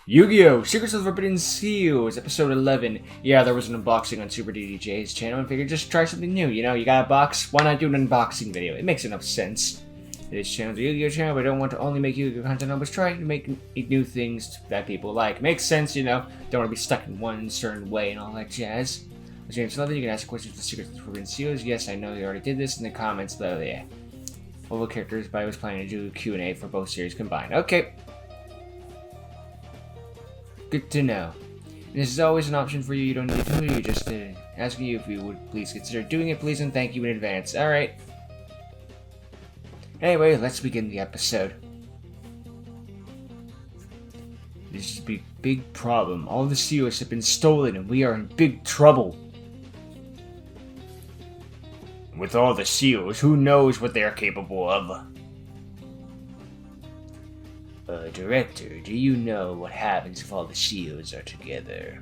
Yu-Gi-Oh! Secrets of the Forbidden Seals, episode 11. Yeah, there was an unboxing on Super DDJ's channel and figured just try something new. You know, you got a box, why not do an unboxing video? It makes enough sense. This channel's a Yu-Gi-Oh! Channel, but I don't want to only make Yu-Gi-Oh! Content, I was trying to make new things that people like. Makes sense, you know, don't want to be stuck in one certain way and all that jazz. James Levin, you can ask questions for Secrets of the Forbidden Seals. Yes, I know you already did this in the comments, though, yeah. Oval characters, but I was planning to do a Q&A for both series combined. Okay. Good to know. And this is always an option for you. You don't need to do it. You just asking you if you would please consider doing it, please, and thank you in advance. Alright. Anyway, let's begin the episode. This is a big problem. All the seals have been stolen and we are in big trouble. With all the seals, who knows what they are capable of? Director, do you know what happens if all the seals are together?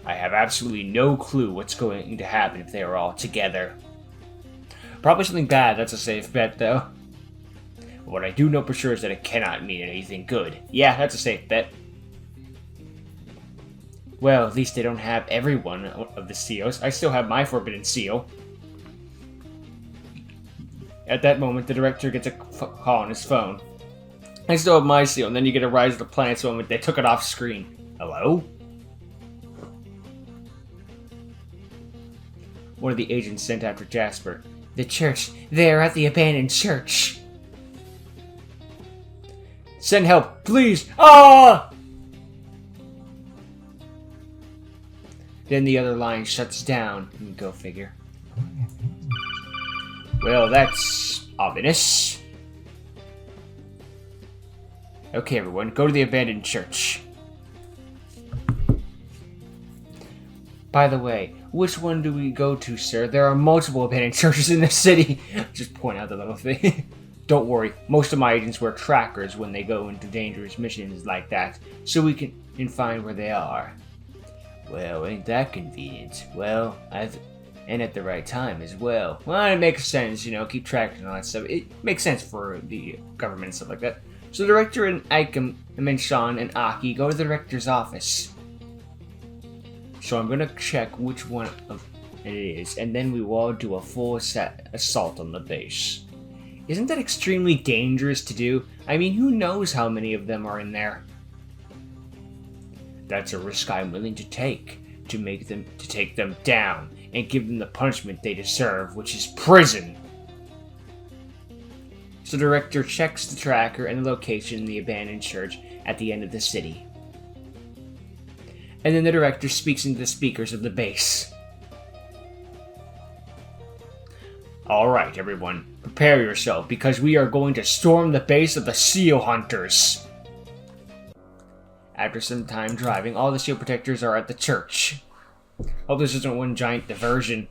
I have absolutely no clue what's going to happen if they are all together. Probably something bad, that's a safe bet, though. What I do know for sure is that it cannot mean anything good. Yeah, that's a safe bet. Well, at least they don't have every one of the seals. I still have my Forbidden Seal. At that moment, the director gets a call on his phone. I still have my seal, and then you get a Rise of the Planets moment. They took it off screen. Hello? One of the agents sent after Jasper. The church. They're at the abandoned church. Send help, please! Ah! Then the other line shuts down. Go figure. Well, that's ominous. Okay, everyone, go to the abandoned church. By the way, which one do we go to, sir? There are multiple abandoned churches in the city. Just point out the little thing. Don't worry, most of my agents wear trackers when they go into dangerous missions like that, so we can find where they are. Well, ain't that convenient? Well, and at the right time as well. Well, it makes sense, you know, keep track and all that stuff. It makes sense for the government and stuff like that. So the director and Aikem, and Sean and Aki go to the director's office. So I'm gonna check which one of it is, and then we will all do a full assault on the base. Isn't that extremely dangerous to do? I mean, who knows how many of them are in there? That's a risk I'm willing to take, to take them down, and give them the punishment they deserve, which is prison. So the director checks the tracker and the location in the abandoned church at the end of the city. And then the director speaks into the speakers of the base. Alright, everyone, prepare yourself, because we are going to storm the base of the Seal Hunters. After some time driving, all the Seal Protectors are at the church. Hope this isn't one giant diversion.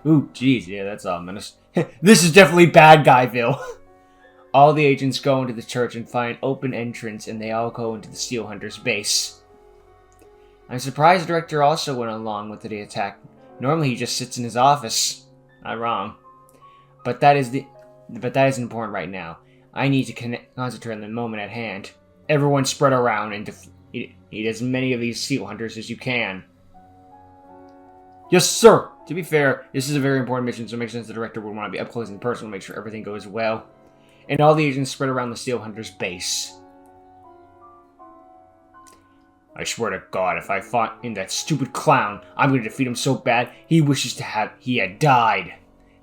Ooh, jeez, yeah, that's ominous. This is definitely Bad Guyville. All the agents go into the church and find open entrance, and they all go into the Seal Hunters base. I'm surprised the director also went along with the attack. Normally he just sits in his office. Not wrong. But that isn't important right now. I need to concentrate on the moment at hand. Everyone spread around and eat as many of these Seal Hunters as you can. Yes, sir! To be fair, this is a very important mission, so it makes sense the director would want to be up close and personal to make sure everything goes well. And all the agents spread around the Seal Hunters base. I swear to God, if I find that stupid clown, I'm going to defeat him so bad, he wishes he had died.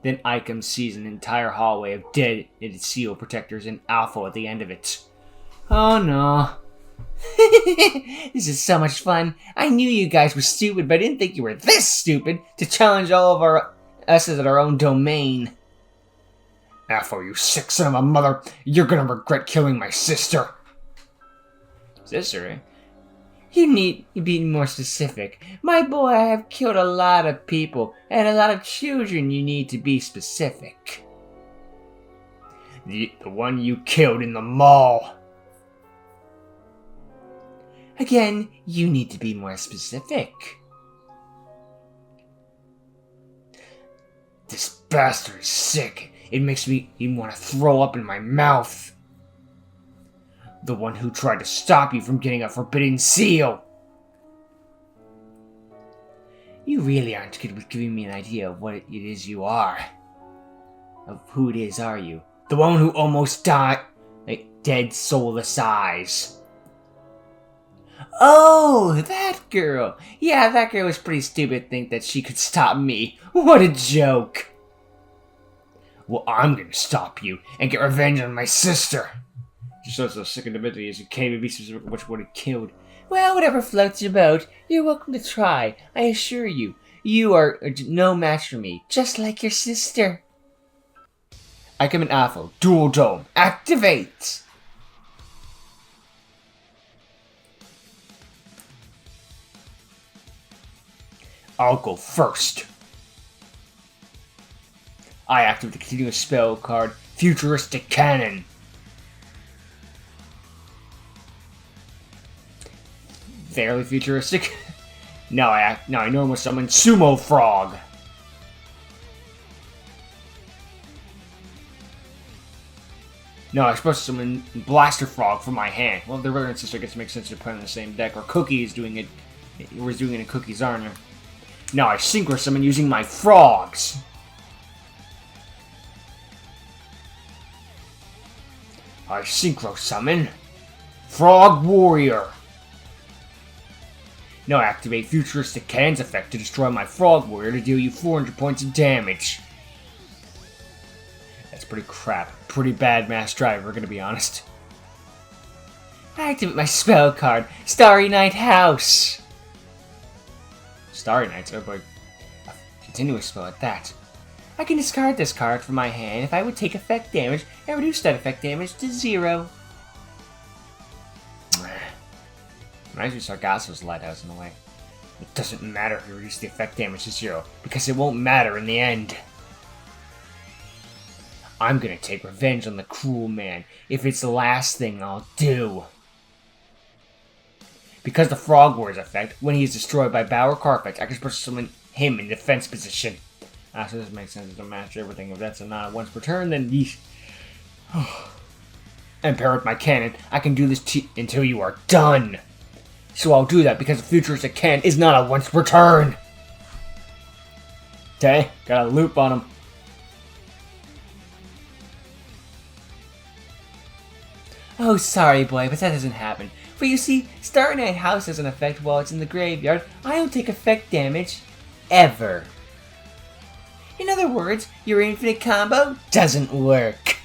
Then Aikem sees an entire hallway of dead Seal Protectors and Alpha at the end of it. Oh no. This is so much fun. I knew you guys were stupid, but I didn't think you were this stupid to challenge all of us at our own domain. Alpha, you sick son of a mother, you're gonna regret killing my sister. Sister, eh? You need to be more specific. My boy, I have killed a lot of people, and a lot of children. You need to be specific. The one you killed in the mall. Again, you need to be more specific. This bastard is sick. It makes me even want to throw up in my mouth. The one who tried to stop you from getting a forbidden seal. You really aren't good with giving me an idea of what it is you are. Of who it is, are you? The one who almost died, like dead soulless eyes. Oh, that girl. Yeah, that girl was pretty stupid to think that she could stop me. What a joke. Well, I'm gonna stop you and get revenge on my sister. Just so sick and admitting as you can't even be specific which one it killed. Well, whatever floats your boat, you're welcome to try. I assure you, you are no match for me, just like your sister. Ikemen Alpha, Dual Dome, activate! I'll go first. I activate the continuous spell card, Futuristic Cannon. Fairly futuristic. Now I normal summon Sumo Frog. No, I'm supposed to summon Blaster Frog from my hand. Well, the brother and sister gets to make sense to put in the same deck, or Cookie is doing it. We're doing it in Cookie's honor. Now I synchro summon using my frogs. I synchro summon Frog Warrior. Now I activate Futuristic Cannon's effect to destroy my Frog Warrior to deal you 400 points of damage. That's pretty crap. Pretty bad Mass Driver, gonna be honest. I activate my spell card, Starry Night House. Starry Nights, oh boy. A continuous spell at that. I can discard this card from my hand if I would take effect damage and reduce that effect damage to 0. Reminds me of Sargasso's Lighthouse in a way. It doesn't matter if you reduce the effect damage to 0, because it won't matter in the end. I'm gonna take revenge on the cruel man, if it's the last thing I'll do. Because the Frog Warrior's effect, when he is destroyed by Bower Carfax, I can summon him in defense position. So this makes sense to match everything. If that's a not once per turn, then yeesh. And pair with my cannon, I can do this until you are done. So I'll do that because the Futuristic Cannon is not a once per turn. Okay, got a loop on him. Oh, sorry, boy, but that doesn't happen. For you see, Starry Night House doesn't affect while it's in the graveyard. I don't take effect damage. Ever. In other words, your infinite combo doesn't work.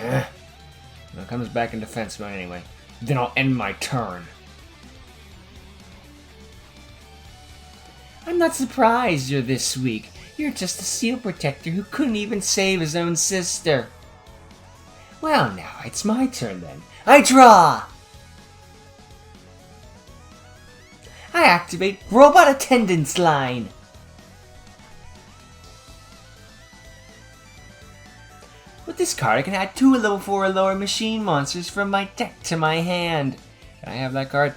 Now it comes back in defense mode anyway. Then I'll end my turn. I'm not surprised you're this weak. You're just a seal protector who couldn't even save his own sister. Well, now it's my turn then. I draw! I activate Robot Attendance Line. With this card, I can add 2 level 4 or lower machine monsters from my deck to my hand. Can I have that card?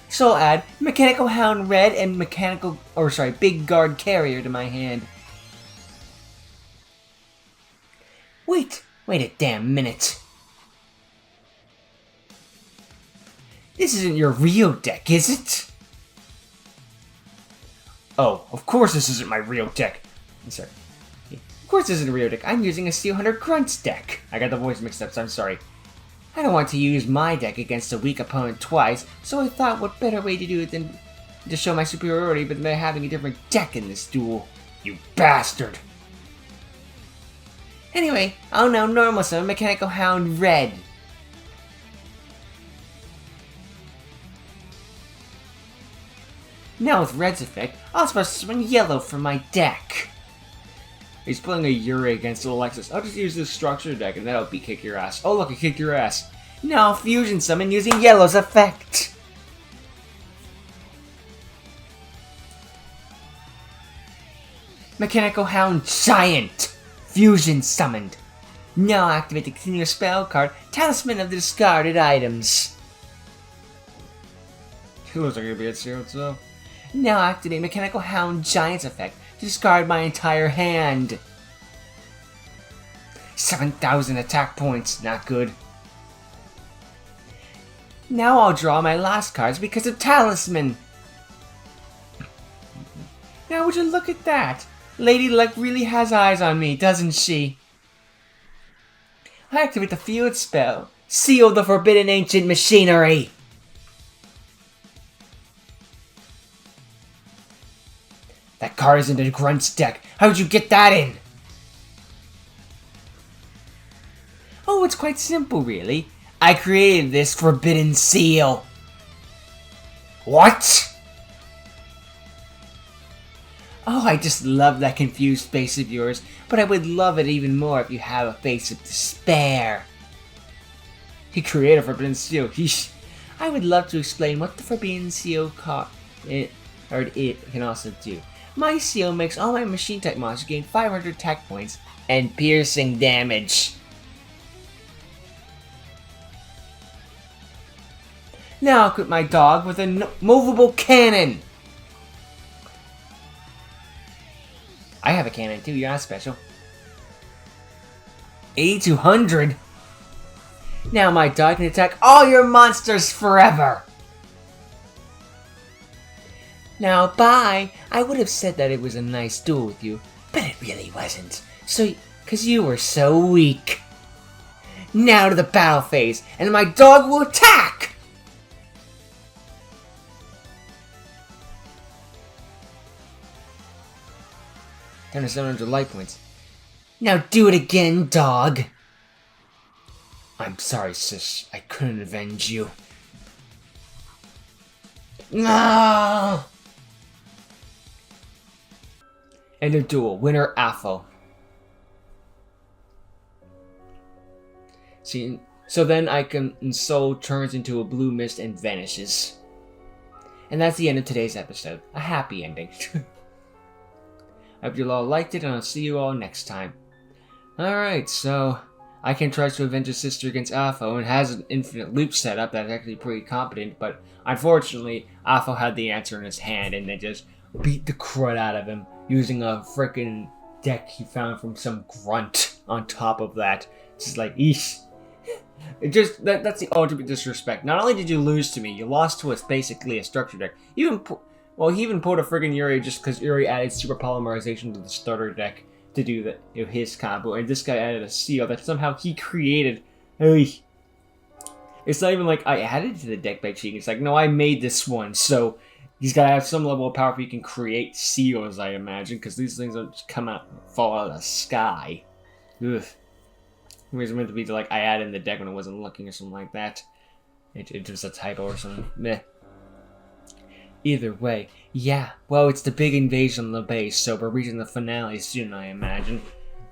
So I'll add Mechanical Hound Red and Big Guard Carrier to my hand. Wait a damn minute. This isn't your real deck, is it? Oh, of course this isn't my real deck. I'm sorry. Of course this isn't a real deck. I'm using a Steel Hunter Grunts deck. I got the voice mixed up, so I'm sorry. I don't want to use my deck against a weak opponent twice, so I thought what better way to do it than to show my superiority but by having a different deck in this duel. You bastard! Anyway, I'll now normal summon Mechanical Hound Red. Now with Red's effect, I'll supposed to summon Yellow from my deck. He's playing a Yuri against Alexis. I'll just use this structure deck and that'll kick your ass. Oh look, it kicked your ass. Now I'll fusion summon using Yellow's effect. Mechanical Hound Giant. Fusion summoned. Now activate the continuous spell card, Talisman of the Discarded Items. He looks like he'll be at 0, so. Now activate Mechanical Hound Giant's effect to discard my entire hand. 7,000 attack points. Not good. Now I'll draw my last cards because of Talisman. Now would you look at that? Lady Luck really has eyes on me, doesn't she? I activate the field spell. Seal the forbidden ancient machinery. That card is in the Grunt's deck. How'd you get that in? Oh, it's quite simple, really. I created this forbidden seal. What? Oh, I just love that confused face of yours, but I would love it even more if you have a face of despair. He created a forbidden seal. Yeesh. I would love to explain what the forbidden seal it can also do. My seal makes all my machine type monsters gain 500 attack points and piercing damage. Now I'll equip my dog with a movable cannon. I have a cannon too, you're not special. 8,200? Now my dog can attack all your monsters forever! Now bye! I would have said that it was a nice duel with you, but it really wasn't. Cause you were so weak. Now to the battle phase, and my dog will attack! Down to 700 life points. Now do it again, dog! I'm sorry, sis. I couldn't avenge you. No! End of duel. Winner, Atho. See, so then Soul turns into a blue mist and vanishes. And that's the end of today's episode. A happy ending. I hope you all liked it, and I'll see you all next time. Alright, so Icon tries to avenge his sister against Atho and has an infinite loop set up that's actually pretty competent, but unfortunately, Atho had the answer in his hand and they just beat the crud out of him using a frickin' deck he found from some grunt on top of that. It's just like, eesh. It just, that's the ultimate disrespect. Not only did you lose to me, you lost to us basically a structure deck. He even pulled a friggin' Yuri just because Yuri added super polymerization to the starter deck to do his combo, and this guy added a seal that somehow he created. Hey, it's not even like I added to the deck by cheating. It's like, no, I made this one, so he's gotta have some level of power if he can create seals, I imagine, because these things don't just come out and fall out of the sky. Ugh. It was meant to be like I added in the deck when I wasn't looking or something like that. It was a typo or something. Meh. Either way, yeah, well, it's the big invasion on the base, so we're reaching the finale soon, I imagine.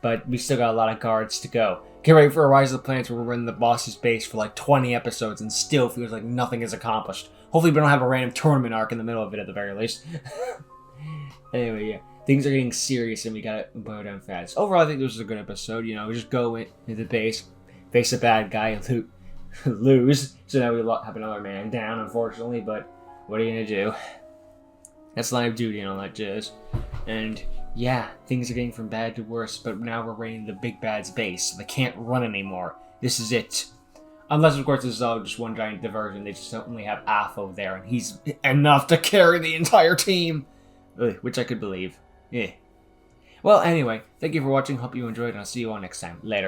But we still got a lot of guards to go. Get ready for a Rise of the Planets where we're in the boss's base for like 20 episodes and still feels like nothing is accomplished. Hopefully we don't have a random tournament arc in the middle of it at the very least. Anyway, yeah, things are getting serious and we gotta bow down fast. Overall, I think this was a good episode. You know, we just go into the base, face a bad guy, and lose. So now we have another man down, unfortunately, but what are you gonna do? That's line of duty and all that jazz. And yeah, things are getting from bad to worse, but now we're raiding the big bad's base, so they can't run anymore. This is it. Unless, of course, this is all just one giant diversion. They just only have Atho there, and he's enough to carry the entire team. Ugh, which I could believe. Yeah. Well, anyway, thank you for watching. Hope you enjoyed, and I'll see you all next time. Later.